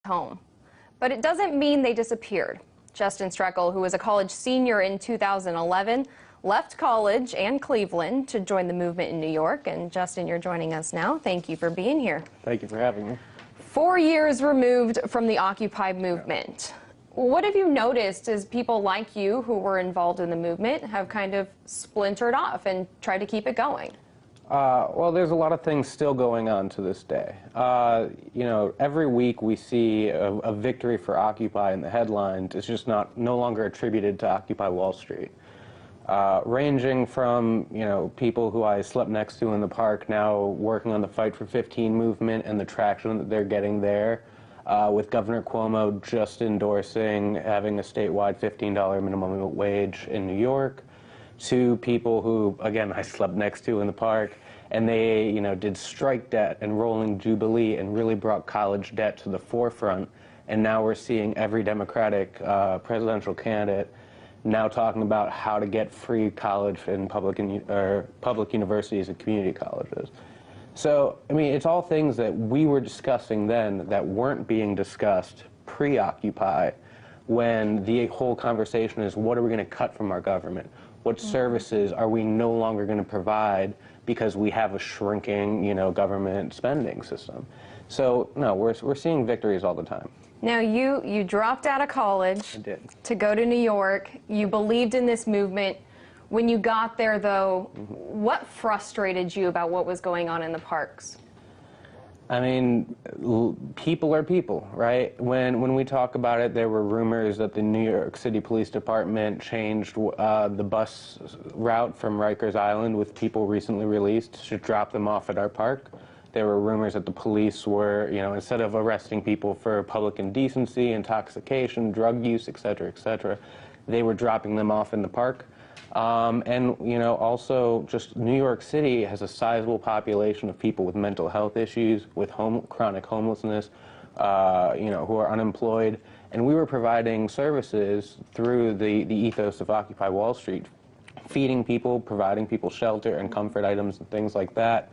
home. But it doesn't mean they disappeared. Justin Strekal, who was a college senior in 2011, left college and Cleveland to join the movement in New York. And Justin, you're joining us now. Thank you for being here. Thank you for having me. 4 years removed from the Occupy movement. What have you noticed as people like you who were involved in the movement have kind of splintered off and tried to keep it going? Well, there's a lot of things still going on to this day. You know, every week we see a victory for Occupy in the headlines. It's just no longer attributed to Occupy Wall Street. Ranging from, you know, people who I slept next to in the park now working on the Fight for 15 movement and the traction that they're getting there, with Governor Cuomo just endorsing having a statewide $15 minimum wage in New York, to people who, again, I slept next to in the park, and they, you know, did strike debt and rolling jubilee and really brought college debt to the forefront. And now we're seeing every Democratic presidential candidate now talking about how to get free college in public universities and community colleges. So, I mean, it's all things that we were discussing then that weren't being discussed pre-Occupy, when the whole conversation is, what are we going to cut from our government? What services are we no longer going to provide because we have a shrinking, you know, government spending system? So, no, we're seeing victories all the time. Now, you dropped out of college to go to New York. You believed in this movement. When you got there, though, what frustrated you about what was going on in the parks? I mean, people are people, right? When we talk about it, there were rumors that the New York City Police Department changed the bus route from Rikers Island with people recently released to drop them off at our park. There were rumors that the police were, you know, instead of arresting people for public indecency, intoxication, drug use, et cetera, they were dropping them off in the park. And, you know, also just New York City has a sizable population of people with mental health issues, with chronic homelessness, you know, who are unemployed. And we were providing services through the ethos of Occupy Wall Street, feeding people, providing people shelter and comfort items and things like that.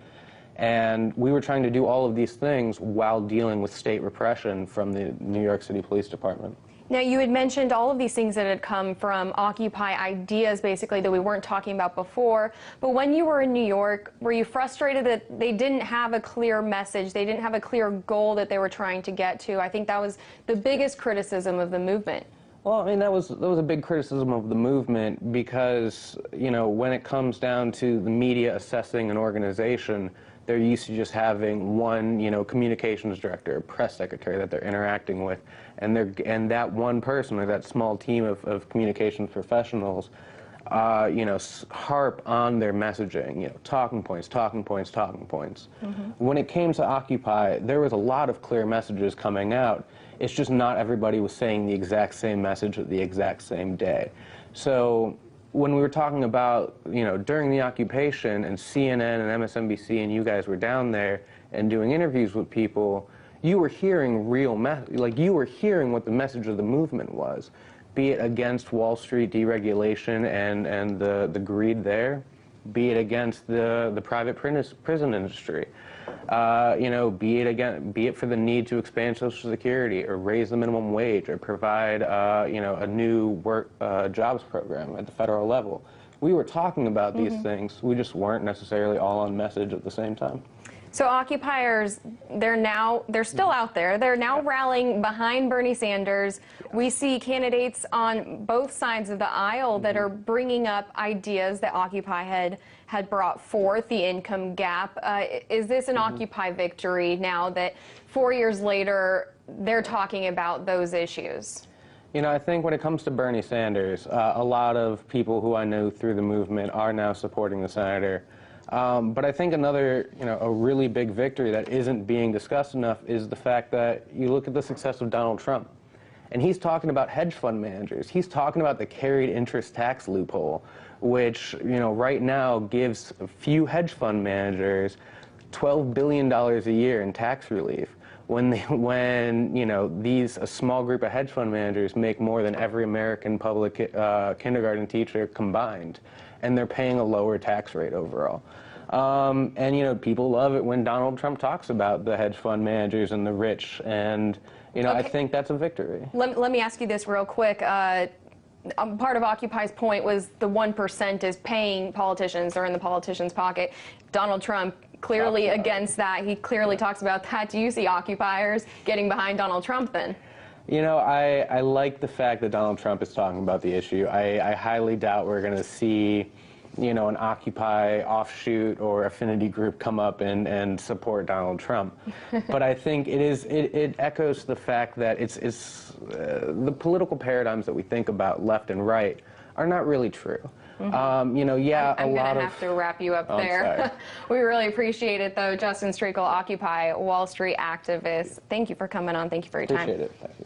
And we were trying to do all of these things while dealing with state repression from the New York City Police Department. Now, you had mentioned all of these things that had come from Occupy ideas, basically, that we weren't talking about before. But when you were in New York, were you frustrated that they didn't have a clear message, they didn't have a clear goal that they were trying to get to? I think that was the biggest criticism of the movement. Well, I mean, that was a big criticism of the movement because, you know, when it comes down to the media assessing an organization, they're used to just having one, you know, communications director, press secretary that they're interacting with, and that one person or that small team of communications professionals, you know, harp on their messaging, you know, talking points. When it came to Occupy, there was a lot of clear messages coming out. It's just not everybody was saying the exact same message at the exact same day. So when we were talking about, you know, during the occupation and CNN and MSNBC and you guys were down there and doing interviews with people, you were hearing you were hearing what the message of the movement was, be it against Wall Street deregulation and the greed there, be it against the private prison industry, you know, be it for the need to expand Social Security or raise the minimum wage or provide, you know, a new jobs program at the federal level. We were talking about these things. We just weren't necessarily all on message at the same time. So occupiers, they're still out there. They're now rallying behind Bernie Sanders. We see candidates on both sides of the aisle that are bringing up ideas that Occupy had brought forth, the income gap. Is this an Occupy victory now that 4 years later they're talking about those issues? You know, I think when it comes to Bernie Sanders, a lot of people who I know through the movement are now supporting the senator. But I think another, you know, a really big victory that isn't being discussed enough is the fact that you look at the success of Donald Trump. And he's talking about hedge fund managers. He's talking about the carried interest tax loophole, which, you know, right now gives a few hedge fund managers $12 billion a year in tax relief. When you know, a small group of hedge fund managers make more than every American public kindergarten teacher combined, and they're paying a lower tax rate overall. And, you know, people love it when Donald Trump talks about the hedge fund managers and the rich and, You know, I Okay. think that's a victory. Let me ask you this real quick. Part of Occupy's point was the 1% is paying politicians or in the politicians' pocket. Donald Trump clearly against that. He clearly talks about that. Do you see occupiers getting behind Donald Trump then? You know, I like the fact that Donald Trump is talking about the issue. I highly doubt we're going to see, you know, an Occupy offshoot or affinity group come up and support Donald Trump. But I think it echoes the fact that the political paradigms that we think about left and right are not really true. You know, yeah, I'm going to have to wrap you up there. We really appreciate it, though. Justin Strekal, Occupy Wall Street activist. Thank you for coming on. Thank you for your time. Appreciate it. Thank you.